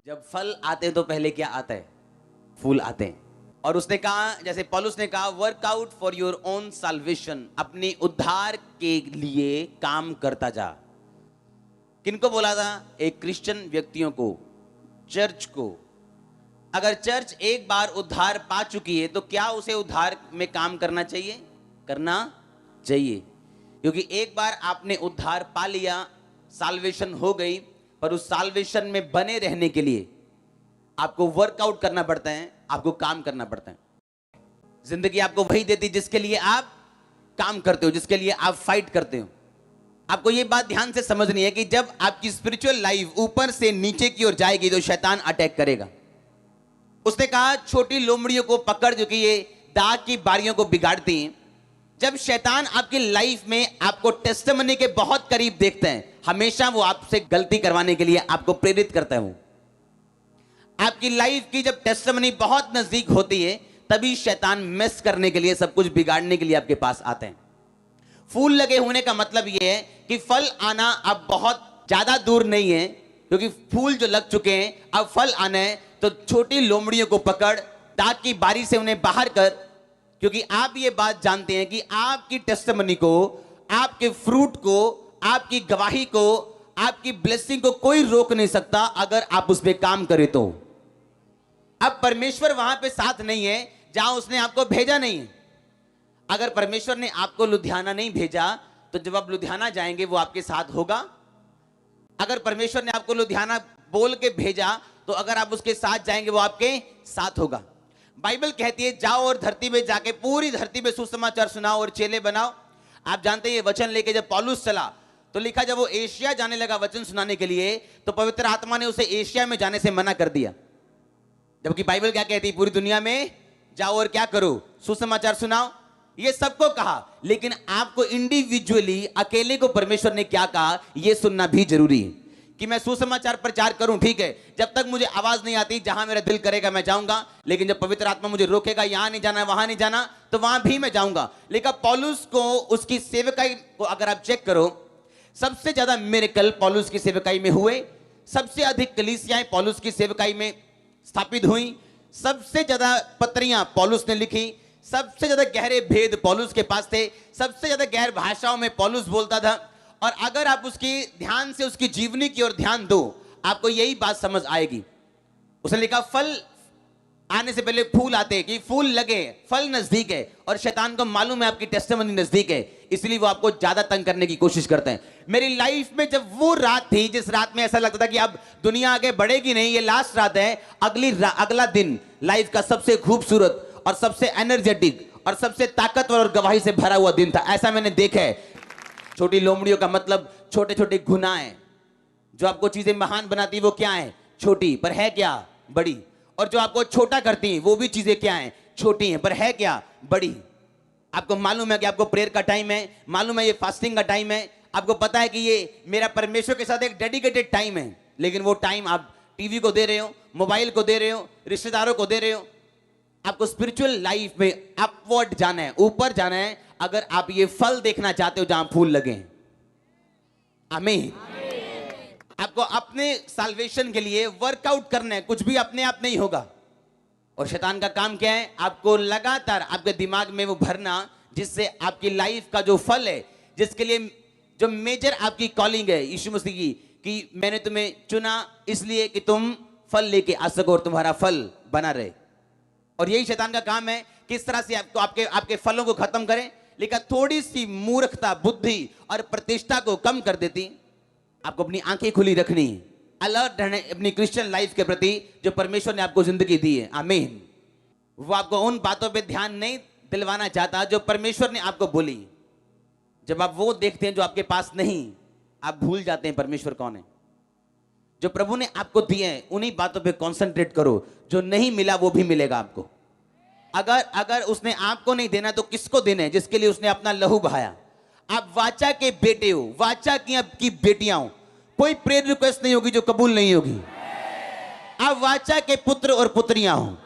जब फल आते हैं तो पहले क्या आता है? फूल आते हैं। और उसने कहा, जैसे पौलुस ने कहा, work out for your own salvation, अपने उद्धार के लिए काम करता जा। किनको बोला था? एक क्रिश्चियन व्यक्तियों को, चर्च को। अगर चर्च एक बार उद्धार पा चुकी है तो क्या उसे उद्धार में काम करना चाहिए? करना चाहिए, क्योंकि एक बार आपने उद्धार पा लिया, साल्वेशन हो गई, पर उस साल्वेशन में बने रहने के लिए आपको वर्कआउट करना पड़ता है, आपको काम करना पड़ता है। जिंदगी आपको वही देती जिसके लिए आप काम करते हो, जिसके लिए आप फाइट करते हो। आपको ये बात ध्यान से समझनी है कि जब आपकी स्पिरिचुअल लाइफ ऊपर से नीचे की ओर जाएगी तो शैतान अटैक करेगा। उसने कहा, छोटी लोमड़ियों को पकड़ जो कि ये दाग की बारियों को बिगाड़ती हैं। जब शैतान आपकी लाइफ में आपको टेस्टिमनी के बहुत करीब देखते हैं, हमेशा वो आपसे गलती करवाने के लिए आपको प्रेरित करता है। वो आपकी लाइफ की जब टेस्टिमनी बहुत नजदीक होती है, तभी शैतान मिस करने के लिए, सब कुछ बिगाड़ने के लिए आपके पास आते हैं। फूल लगे होने का मतलब यह है कि फल आना अब बहुत ज्यादा दूर नहीं है, क्योंकि फूल जो लग चुके हैं, अब फल आना है। तो छोटी लोमड़ियों को पकड़, दाग की बारी से उन्हें बाहर कर, क्योंकि आप ये बात जानते हैं कि आपकी टेस्टिमनी को, आपके फ्रूट को, आपकी गवाही को, आपकी ब्लेसिंग को कोई रोक नहीं सकता अगर आप उस पर काम करें तो। अब परमेश्वर वहां पे साथ नहीं है जहां उसने आपको भेजा नहीं है। अगर परमेश्वर ने आपको लुधियाना नहीं भेजा तो जब आप लुधियाना जाएंगे वो आपके साथ होगा। अगर परमेश्वर ने आपको लुधियाना बोल के भेजा तो अगर आप उसके साथ जाएंगे वो आपके साथ होगा। बाइबल कहती है, जाओ और धरती में जाके पूरी धरती में सुसमाचार सुनाओ और चेले बनाओ। आप जानते हैं ये वचन लेके जब पौलुस चला तो लिखा, जब वो एशिया जाने लगा वचन सुनाने के लिए तो पवित्र आत्मा ने उसे एशिया में जाने से मना कर दिया। जबकि बाइबल क्या कहती है? पूरी दुनिया में जाओ और क्या करो? सुसमाचार सुनाओ। ये सबको कहा, लेकिन आपको इंडिविजुअली, अकेले को परमेश्वर ने क्या कहा, यह सुनना भी जरूरी है। कि मैं सुसमाचार प्रचार करूं, ठीक है, जब तक मुझे आवाज नहीं आती, जहां मेरा दिल करेगा मैं जाऊंगा, लेकिन जब पवित्र आत्मा मुझे रोकेगा, यहां नहीं जाना, वहां नहीं जाना, तो वहां भी मैं जाऊंगा। लेकिन पौलुस को, उसकी सेवकाई को अगर आप चेक करो, सबसे ज्यादा मिरेकल पौलुस की सेवकाई में हुए, सबसे अधिक कलीसियाएं पौलुस की सेवकाई में स्थापित हुई, सबसे ज्यादा पत्रियां पौलुस ने लिखी, सबसे ज्यादा गहरे भेद पौलुस के पास थे, सबसे ज्यादा गहर भाषाओं में पौलुस बोलता था। और अगर आप उसकी ध्यान से उसकी जीवनी की ओर ध्यान दो, आपको यही बात समझ आएगी। उसने लिखा, फल आने से पहले फूल आते, कि फूल लगे, फल नजदीक है, और शैतान को मालूम है आपकी टेस्टिमनी नजदीक है, इसलिए वो आपको ज्यादा तंग करने की कोशिश करते हैं। मेरी लाइफ में जब वो रात थी जिस रात में ऐसा लगता था कि अब दुनिया आगे बढ़ेगी नहीं, ये लास्ट रात है, अगला दिन लाइफ का सबसे खूबसूरत और सबसे एनर्जेटिक और सबसे ताकतवर और गवाही से भरा हुआ दिन था। ऐसा मैंने देखा है। छोटी लोमड़ियों का मतलब छोटे छोटे गुनाह है। जो आपको चीजें महान बनाती है वो क्या है? छोटी, पर है क्या? बड़ी। और जो आपको छोटा करती है वो भी चीजें क्या है? छोटी हैं, पर है क्या? बड़ी। आपको मालूम है कि आपको प्रेयर का टाइम है, मालूम है ये फास्टिंग का टाइम है, आपको पता है कि ये मेरा परमेश्वर के साथ एक डेडिकेटेड टाइम है, लेकिन वो टाइम आप टीवी को दे रहे हो, मोबाइल को दे रहे हो, रिश्तेदारों को दे रहे हो। आपको स्पिरिचुअल लाइफ में अपवर्ड जाना है, ऊपर जाना है, अगर आप ये फल देखना चाहते हो जहां फूल लगे। आमीन। आपको अपने साल्वेशन के लिए वर्कआउट करना है, कुछ भी अपने आप नहीं होगा। और शैतान का काम क्या है? आपको लगातार आपके दिमाग में वो भरना, जिससे आपकी लाइफ का जो फल है, जिसके लिए जो मेजर आपकी कॉलिंग है यीशु मसीह की, कि मैंने तुम्हें चुना इसलिए कि तुम फल लेके आ सको और तुम्हारा फल बना रहे। और यही शैतान का काम है, किस तरह से आपको आपके फलों को खत्म करें। लेकिन थोड़ी सी मूर्खता, बुद्धि और प्रतिष्ठा को कम कर देती। आपको अपनी आंखें खुली रखनी, अलर्ट रहना अपनी क्रिश्चियन लाइफ के प्रति जो परमेश्वर ने आपको जिंदगी दी है। आमीन। वो आपको उन बातों पे ध्यान नहीं दिलवाना चाहता जो परमेश्वर ने आपको बोली। जब आप वो देखते हैं जो आपके पास नहीं, आप भूल जाते हैं परमेश्वर कौन है। जो प्रभु ने आपको दिए हैं उन्हीं बातों पे कंसंट्रेट करो। जो नहीं मिला वो भी मिलेगा आपको। अगर उसने आपको नहीं देना तो किसको देना है? जिसके लिए उसने अपना लहू बहाया। आप वाचा के बेटे हो, वाचा की बेटियां हो। कोई प्रेयर रिक्वेस्ट नहीं होगी जो कबूल नहीं होगी। आप वाचा के पुत्र और पुत्रियां हो।